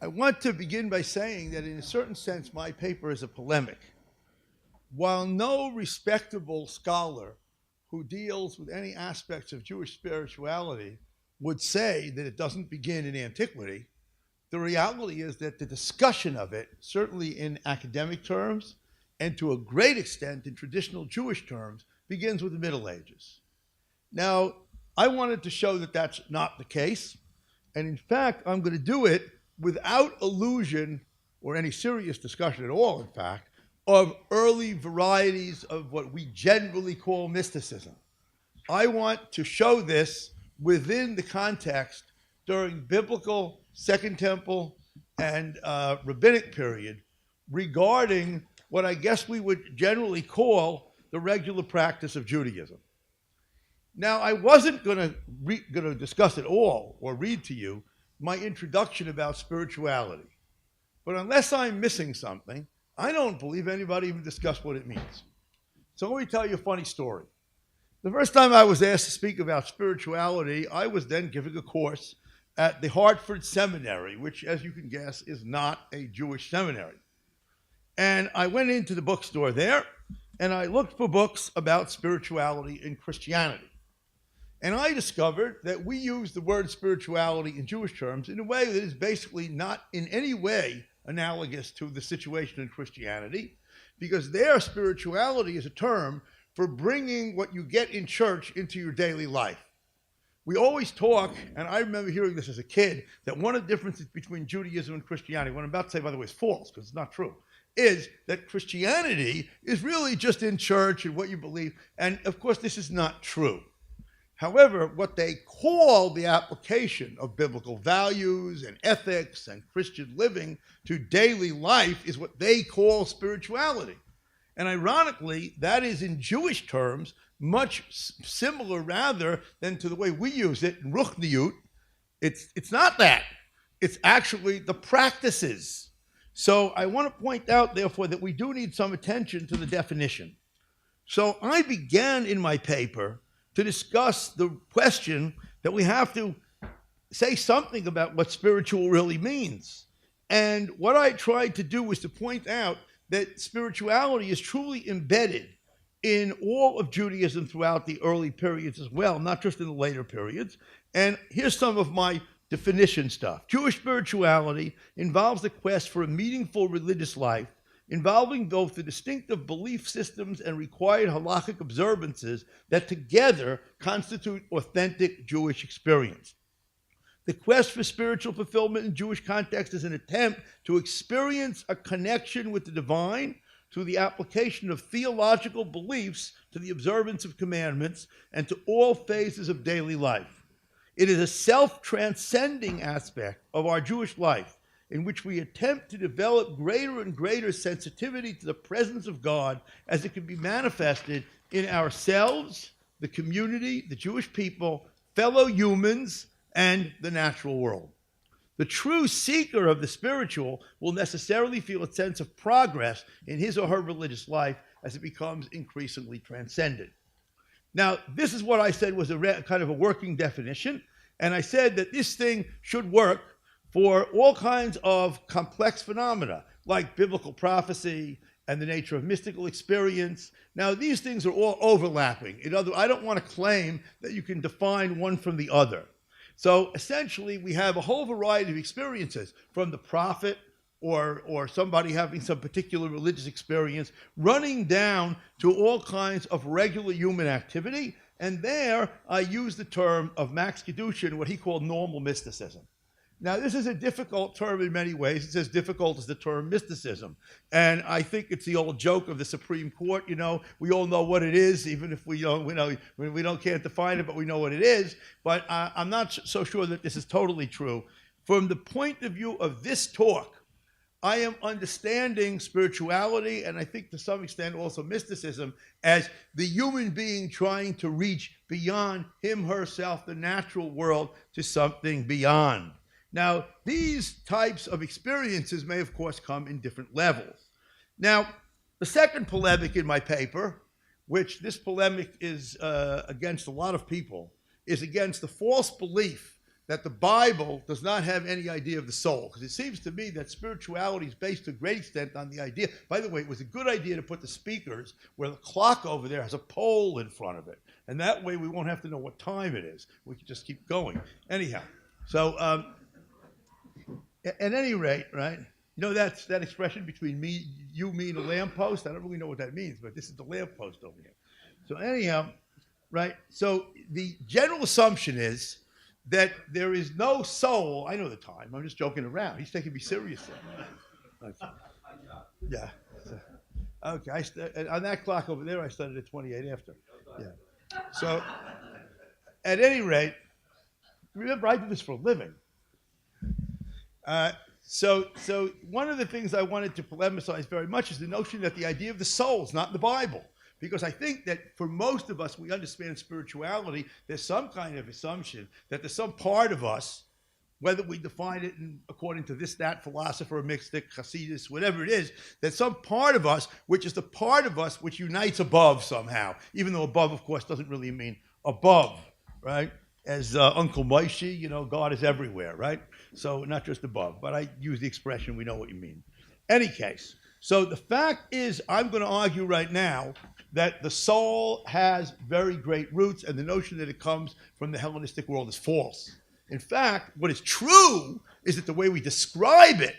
I want to begin by saying that in a certain sense, my paper is a polemic. While no respectable scholar who deals with any aspects of Jewish spirituality would say that it doesn't begin in antiquity, the reality is that the discussion of it, certainly in academic terms, and to a great extent in traditional Jewish terms, begins with the Middle Ages. Now, I wanted to show that that's not the case, and in fact, I'm going to do it without allusion or any serious discussion at all, in fact, of early varieties of what we generally call mysticism. I want to show this within the context during biblical Second Temple and Rabbinic period regarding what I guess we would generally call the regular practice of Judaism. Now, I wasn't going to discuss at all or read to you my introduction about spirituality. But unless I'm missing something, I don't believe anybody even discussed what it means. So let me tell you a funny story. The first time I was asked to speak about spirituality, I was then giving a course at the Hartford Seminary, which, as you can guess, is not a Jewish seminary. And I went into the bookstore there, and I looked for books about spirituality and Christianity. And I discovered that we use the word spirituality in Jewish terms in a way that is basically not in any way analogous to the situation in Christianity, because their spirituality is a term for bringing what you get in church into your daily life. We always talk, and I remember hearing this as a kid, that one of the differences between Judaism and Christianity, what I'm about to say, by the way, is false, because it's not true, is that Christianity is really just in church and what you believe, and of course this is not true. However, what they call the application of biblical values and ethics and Christian living to daily life is what they call spirituality. And ironically, that is in Jewish terms much similar rather than to the way we use it in Ruchniyut. It's not that. It's actually the practices. So I want to point out, therefore, that we do need some attention to the definition. So I began in my paper to discuss the question that we have to say something about what spiritual really means. And what I tried to do was to point out that spirituality is truly embedded in all of Judaism throughout the early periods as well, not just in the later periods. And here's some of my definition stuff. Jewish spirituality involves the quest for a meaningful religious life, involving both the distinctive belief systems and required halakhic observances that together constitute authentic Jewish experience. The quest for spiritual fulfillment in Jewish context is an attempt to experience a connection with the divine through the application of theological beliefs to the observance of commandments and to all phases of daily life. It is a self-transcending aspect of our Jewish life in which we attempt to develop greater and greater sensitivity to the presence of God as it can be manifested in ourselves, the community, the Jewish people, fellow humans, and the natural world. The true seeker of the spiritual will necessarily feel a sense of progress in his or her religious life as it becomes increasingly transcendent. Now, this is what I said was a kind of a working definition, and I said that this thing should work for all kinds of complex phenomena, like biblical prophecy and the nature of mystical experience. Now, these things are all overlapping. I don't want to claim that you can define one from the other. So essentially, we have a whole variety of experiences, from the prophet or somebody having some particular religious experience, running down to all kinds of regular human activity. And there, I use the term of Max Kedushin, what he called normal mysticism. Now, this is a difficult term in many ways. It's as difficult as the term mysticism. And I think it's the old joke of the Supreme Court. You know, we all know what it is, even if we can't define it, but we know what it is. But I'm not so sure that this is totally true. From the point of view of this talk, I am understanding spirituality, and I think to some extent also mysticism, as the human being trying to reach beyond him, herself, the natural world, to something beyond. Now, these types of experiences may, of course, come in different levels. Now, the second polemic in my paper, which this polemic is against a lot of people, is against the false belief that the Bible does not have any idea of the soul, because it seems to me that spirituality is based to a great extent on the idea. By the way, it was a good idea to put the speakers where the clock over there has a pole in front of it, and that way we won't have to know what time it is. We can just keep going. Anyhow, so at any rate, right? You know that expression between me, and a lamppost? I don't really know what that means, but this is the lamppost over here. So anyhow, right? So the general assumption is that there is no soul. I know the time. I'm just joking around. He's taking me seriously. Okay. Yeah. Okay. On that clock over there, I started at 28 after. Yeah. So, at any rate, remember I do this for a living. So one of the things I wanted to polemicize very much is the notion that the idea of the soul is not in the Bible. Because I think that for most of us, we understand spirituality, there's some kind of assumption that there's some part of us, whether we define it according to this, that philosopher, mystic, Hasidus, whatever it is, there's some part of us which is the part of us which unites above somehow, even though above, of course, doesn't really mean above, right? As Uncle Moishi, you know, God is everywhere, right? So not just above, but I use the expression, we know what you mean. Any case, so the fact is, I'm going to argue right now that the soul has very great roots, and the notion that it comes from the Hellenistic world is false. In fact, what is true is that the way we describe it,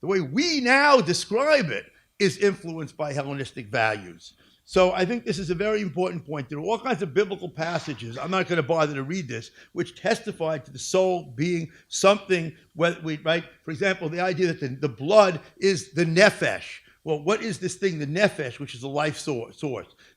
the way we now describe it, is influenced by Hellenistic values. So I think this is a very important point. There are all kinds of biblical passages, I'm not going to bother to read this, which testify to the soul being something, right? For example, the idea that the blood is the nephesh. Well, what is this thing, the nephesh, which is a life source?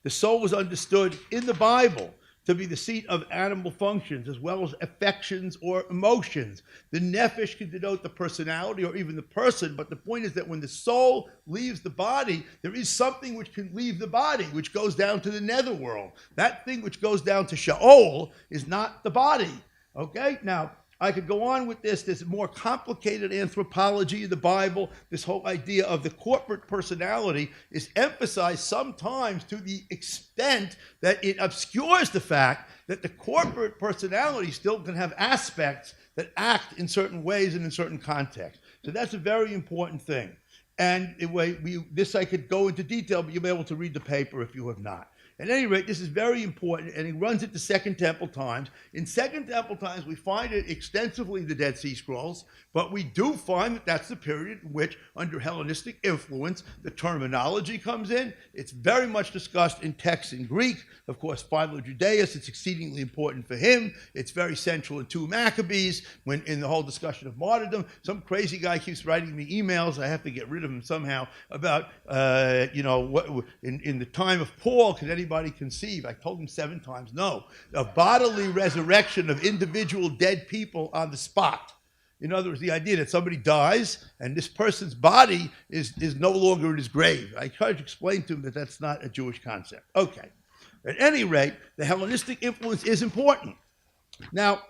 The soul was understood in the Bible to be the seat of animal functions as well as affections or emotions. The nephesh can denote the personality or even the person, but the point is that when the soul leaves the body, there is something which can leave the body, which goes down to the netherworld. That thing which goes down to Sheol is not the body, okay? Now, I could go on with this. There's more complicated anthropology of the Bible. This whole idea of the corporate personality is emphasized sometimes to the extent that it obscures the fact that the corporate personality still can have aspects that act in certain ways and in certain contexts. So that's a very important thing. And this I could go into detail, but you'll be able to read the paper if you have not. At any rate, this is very important, and he runs it to Second Temple times. In Second Temple times, we find it extensively in the Dead Sea Scrolls, but we do find that that's the period in which, under Hellenistic influence, the terminology comes in. It's very much discussed in texts in Greek. Of course, Philo-Judaeus, it's exceedingly important for him. It's very central in 2 Maccabees, when in the whole discussion of martyrdom. Some crazy guy keeps writing me emails, I have to get rid of him somehow, about, what in the time of Paul, can anybody conceive, I told him 7 times no, of bodily resurrection of individual dead people on the spot. In other words, the idea that somebody dies and this person's body is no longer in his grave. I tried to explain to him that that's not a Jewish concept. Okay. At any rate, the Hellenistic influence is important. Now,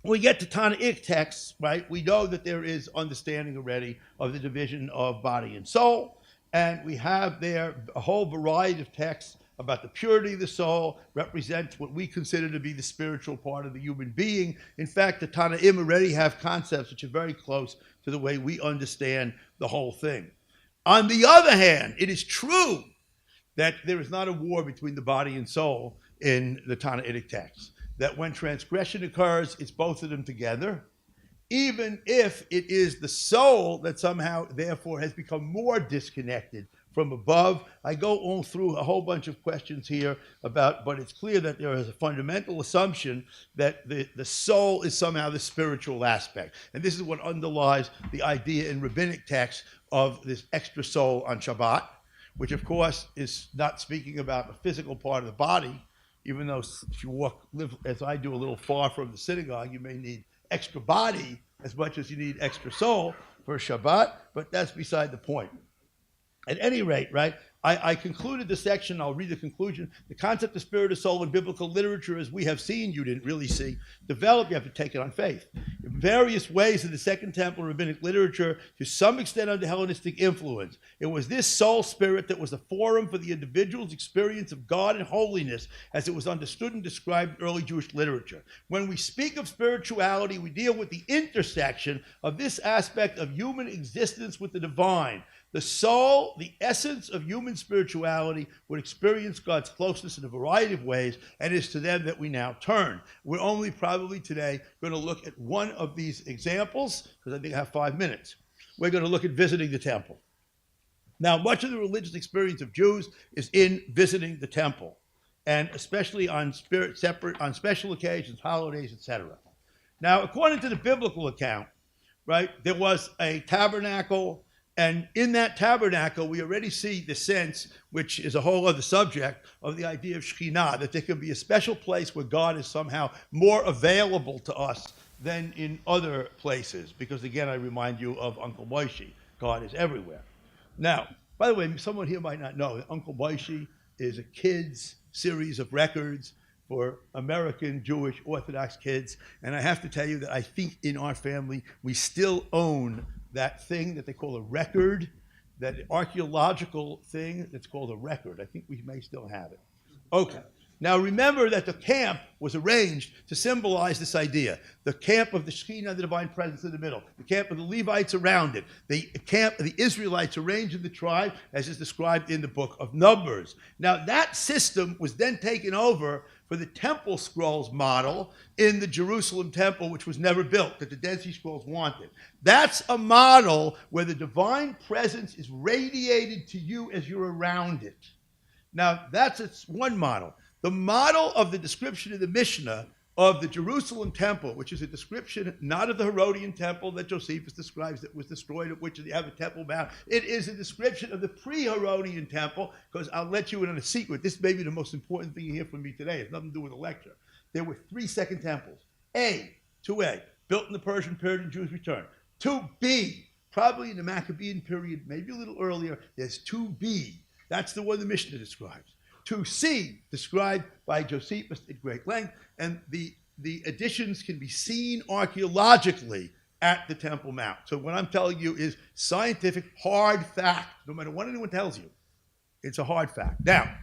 when we get to Tonic Texts, right, we know that there is understanding already of the division of body and soul, and we have there a whole variety of texts about the purity of the soul, represents what we consider to be the spiritual part of the human being. In fact, the Tanaim already have concepts which are very close to the way we understand the whole thing. On the other hand, it is true that there is not a war between the body and soul in the Tanoitic texts. That when transgression occurs, it's both of them together, even if it is the soul that somehow, therefore, has become more disconnected from above. I go all through a whole bunch of questions here about, but it's clear that there is a fundamental assumption that the soul is somehow the spiritual aspect. And this is what underlies the idea in rabbinic texts of this extra soul on Shabbat, which of course is not speaking about the physical part of the body, even though if you live as I do a little far from the synagogue, you may need extra body as much as you need extra soul for Shabbat, but that's beside the point. At any rate, right, I concluded the section. I'll read the conclusion. The concept of spirit or soul in biblical literature, as we have seen, you didn't really see, developed. You have to take it on faith. In various ways in the Second Temple rabbinic literature, to some extent under Hellenistic influence. It was this soul spirit that was the forum for the individual's experience of God and holiness as it was understood and described in early Jewish literature. When we speak of spirituality, we deal with the intersection of this aspect of human existence with the divine. The soul, the essence of human spirituality, would experience God's closeness in a variety of ways, and it is to them that we now turn. We're only probably today going to look at one of these examples, because I think I have 5 minutes. We're going to look at visiting the temple. Now, much of the religious experience of Jews is in visiting the temple, and especially on special occasions, holidays, etc. Now, according to the biblical account, right, there was a tabernacle. And in that tabernacle, we already see the sense, which is a whole other subject, of the idea of Shekhinah, that there can be a special place where God is somehow more available to us than in other places. Because again, I remind you of Uncle Moshe. God is everywhere. Now, by the way, someone here might not know that Uncle Moshe is a kids' series of records for American Jewish Orthodox kids. And I have to tell you that I think in our family, we still own that thing that they call a record, that archaeological thing that's called a record. I think we may still have it. Okay. Now remember that the camp was arranged to symbolize this idea. The camp of the Shekhinah, the divine presence in the middle. The camp of the Levites around it. The camp of the Israelites arranged in the tribe, as is described in the book of Numbers. Now that system was then taken over for the temple scrolls model in the Jerusalem temple, which was never built, that the Dead Sea Scrolls wanted. That's a model where the divine presence is radiated to you as you're around it. Now, that's one model. The model of the description of the Mishnah of the Jerusalem temple, which is a description not of the Herodian temple that Josephus describes that was destroyed, of which you have a temple mount. It is a description of the pre-Herodian temple, because I'll let you in on a secret. This may be the most important thing you hear from me today. It has nothing to do with the lecture. There were 3 second temples. 2A, built in the Persian period and Jews returned. 2B, probably in the Maccabean period, maybe a little earlier, there's 2B. That's the one the Mishnah describes. 2C, described by Josephus at great length, and the additions can be seen archaeologically at the Temple Mount. So what I'm telling you is scientific, hard fact. No matter what anyone tells you, it's a hard fact. Now,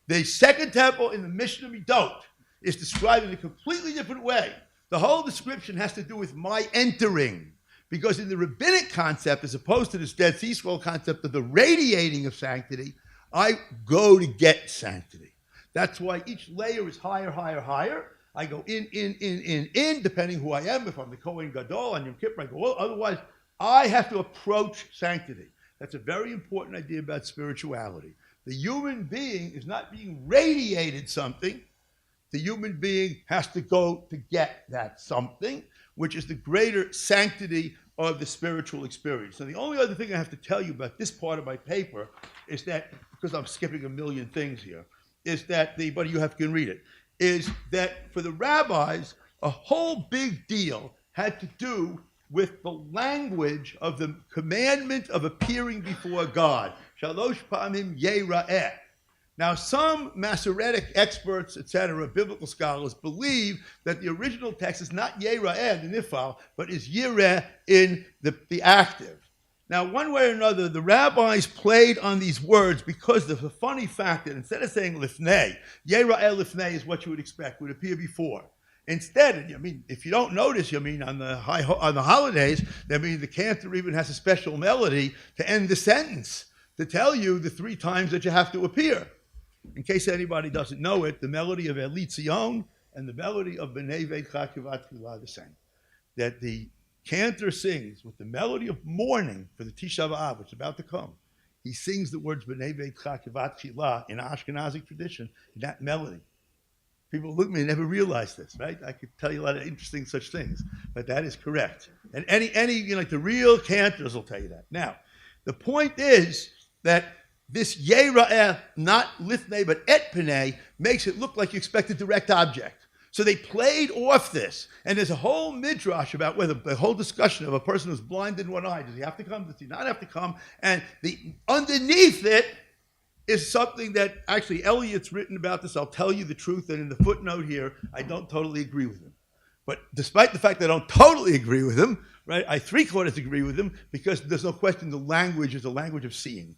the second temple in the Mishnah Midot is described in a completely different way. The whole description has to do with my entering. Because in the rabbinic concept, as opposed to this Dead Sea Scroll concept of the radiating of sanctity, I go to get sanctity. That's why each layer is higher, higher, higher. I go in, depending who I am. If I'm the Kohen Gadol on Yom Kippur, I go. Otherwise, I have to approach sanctity. That's a very important idea about spirituality. The human being is not being radiated something. The human being has to go to get that something, which is the greater sanctity of the spiritual experience. So the only other thing I have to tell you about this part of my paper is that, because I'm skipping a million things here, is that but you can read it, is that for the rabbis, a whole big deal had to do with the language of the commandment of appearing before God. Shalosh pa'amim yera'eh. Now, some Masoretic experts, etc., biblical scholars, believe that the original text is not yera'eh in the nifal, but is yireh in the active. Now, one way or another, the rabbis played on these words because of the funny fact that instead of saying lifnei, yera'eh lifnei is what you would expect, would appear before. Instead, if you don't notice, on the holidays, the cantor even has a special melody to end the sentence, to tell you the 3 times that you have to appear. In case anybody doesn't know it, the melody of Eli Tzion and the melody of B'nai Veitcha Kivat Tchilah are the same. That the cantor sings with the melody of mourning for the Tisha B'Av, which is about to come. He sings the words B'nai Veitcha Kivat Tchilah in Ashkenazi tradition, in that melody. People look at me and never realize this, right? I could tell you a lot of interesting such things, but that is correct. And any the real cantors will tell you that. Now, the point is that this yera'eh, not lifnei, but et penei, makes it look like you expect a direct object. So they played off this. And there's a whole midrash about whether the whole discussion of a person who's blind in one eye, does he have to come? Does he not have to come? And underneath it is something that actually Eliot's written about this. I'll tell you the truth. And in the footnote here, I don't totally agree with him. But despite the fact that I don't totally agree with him, right, I three-quarters agree with him, because there's no question the language is a language of seeing.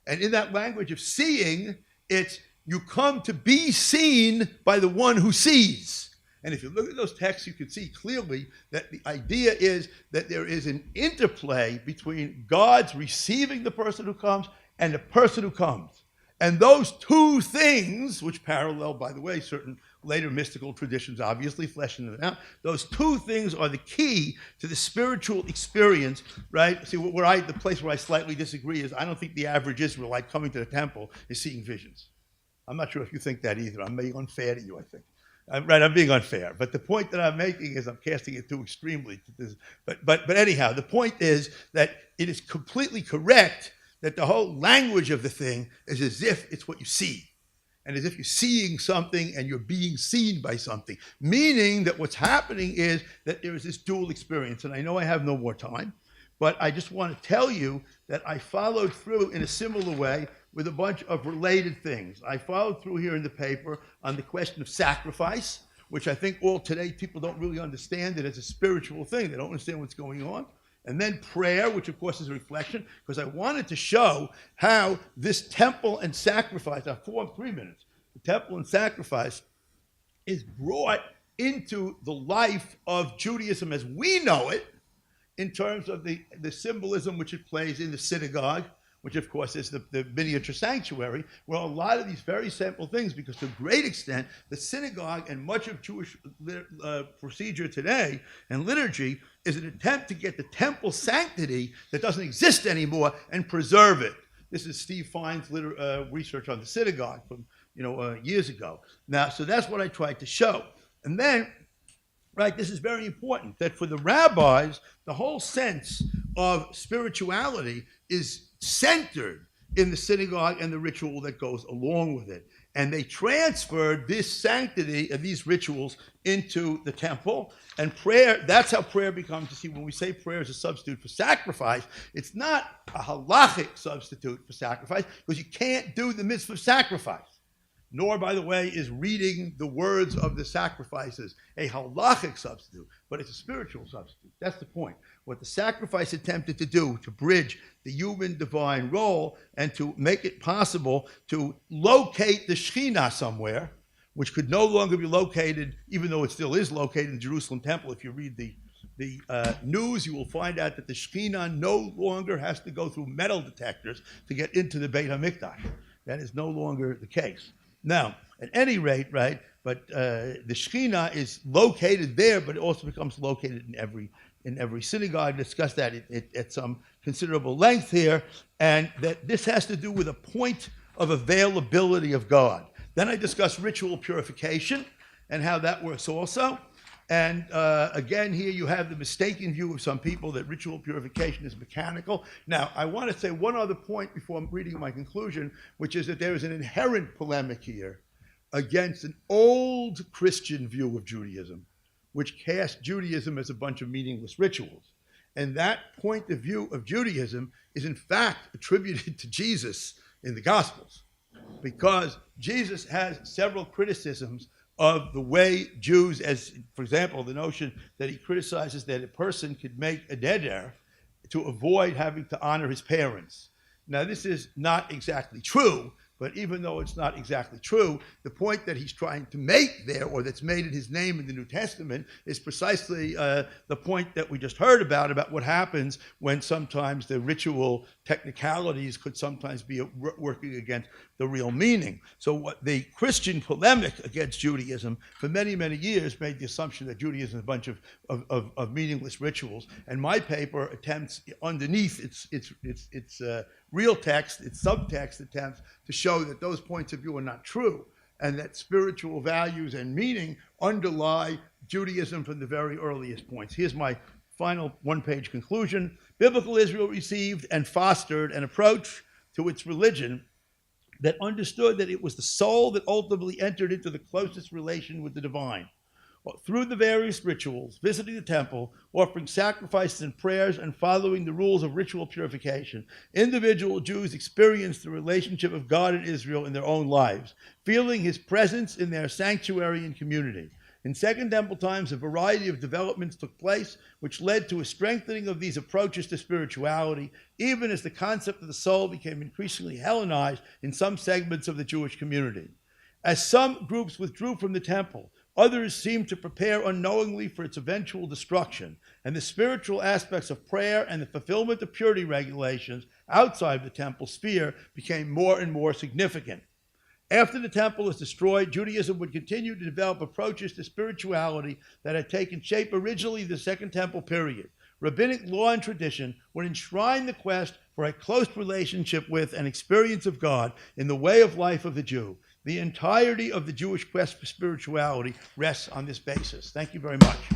And in that language of seeing, it's you come to be seen by the one who sees. And if you look at those texts, you can see clearly that the idea is that there is an interplay between God's receiving the person who comes and the person who comes. And those two things, which parallel, by the way, certain later mystical traditions, obviously fleshing them out, those two things are the key to the spiritual experience, right? See, the place where I slightly disagree is I don't think the average Israelite coming to the temple is seeing visions. I'm not sure if you think that either. I'm being unfair to you, I think. I'm being unfair. But the point that I'm making is I'm casting it too extremely. But anyhow, the point is that it is completely correct that the whole language of the thing is as if it's what you see. And as if you're seeing something and you're being seen by something. Meaning that what's happening is that there is this dual experience. And I know I have no more time, but I just want to tell you that I followed through in a similar way with a bunch of related things. I followed through here in the paper on the question of sacrifice, which I think all today people don't really understand it as a spiritual thing. They don't understand what's going on. And then prayer, which of course is a reflection, because I wanted to show how this temple and sacrifice, 3 minutes, the temple and sacrifice is brought into the life of Judaism as we know it, in terms of the symbolism which it plays in the synagogue, which of course is the miniature sanctuary, where a lot of these very simple things, because to a great extent, the synagogue and much of Jewish procedure today and liturgy is an attempt to get the temple sanctity that doesn't exist anymore and preserve it. This is Steve Fine's research on the synagogue from years ago. Now, so that's what I tried to show. And then, right, this is very important, that for the rabbis, the whole sense of spirituality is centered in the synagogue and the ritual that goes along with it. And they transferred this sanctity of these rituals into the temple. And prayer, that's how prayer becomes, you see, when we say prayer is a substitute for sacrifice, it's not a halachic substitute for sacrifice, because you can't do the mitzvah of sacrifice. Nor, by the way, is reading the words of the sacrifices a halachic substitute, but it's a spiritual substitute. That's the point. What the sacrifice attempted to do, to bridge the human-divine role and to make it possible to locate the Shekhinah somewhere, which could no longer be located, even though it still is located in the Jerusalem temple. If you read the news, you will find out that the Shekhinah no longer has to go through metal detectors to get into the Beit HaMikdash. That is no longer the case. Now, at any rate, right, but the Shekhinah is located there, but it also becomes located in every synagogue. I discussed that at some considerable length here, and that this has to do with a point of availability of God. Then I discussed ritual purification and how that works also. And again, here you have the mistaken view of some people that ritual purification is mechanical. Now, I want to say one other point before I'm reading my conclusion, which is that there is an inherent polemic here against an old Christian view of Judaism, which cast Judaism as a bunch of meaningless rituals. And that point of view of Judaism is in fact attributed to Jesus in the Gospels, because Jesus has several criticisms of the way Jews, as for example, the notion that he criticizes that a person could make a neder to avoid having to honor his parents. Now, this is not exactly true, but even though it's not exactly true, the point that he's trying to make there, or that's made in his name in the New Testament, is precisely the point that we just heard about what happens when sometimes the ritual technicalities could sometimes be working against the real meaning. So what the Christian polemic against Judaism for many, many years made the assumption that Judaism is a bunch of meaningless rituals. And my paper attempts underneath its real text, its subtext attempts to show that those points of view are not true, and that spiritual values and meaning underlie Judaism from the very earliest points. Here's my final one-page conclusion. Biblical Israel received and fostered an approach to its religion that understood that it was the soul that ultimately entered into the closest relation with the divine. through the various rituals, visiting the temple, offering sacrifices and prayers, and following the rules of ritual purification, individual Jews experienced the relationship of God and Israel in their own lives, feeling his presence in their sanctuary and community. In Second Temple times, a variety of developments took place, which led to a strengthening of these approaches to spirituality, even as the concept of the soul became increasingly Hellenized in some segments of the Jewish community. As some groups withdrew from the temple, others seemed to prepare unknowingly for its eventual destruction, and the spiritual aspects of prayer and the fulfillment of purity regulations outside the temple sphere became more and more significant. After the temple was destroyed, Judaism would continue to develop approaches to spirituality that had taken shape originally in the Second Temple period. Rabbinic law and tradition would enshrine the quest for a close relationship with and experience of God in the way of life of the Jew. The entirety of the Jewish quest for spirituality rests on this basis. Thank you very much.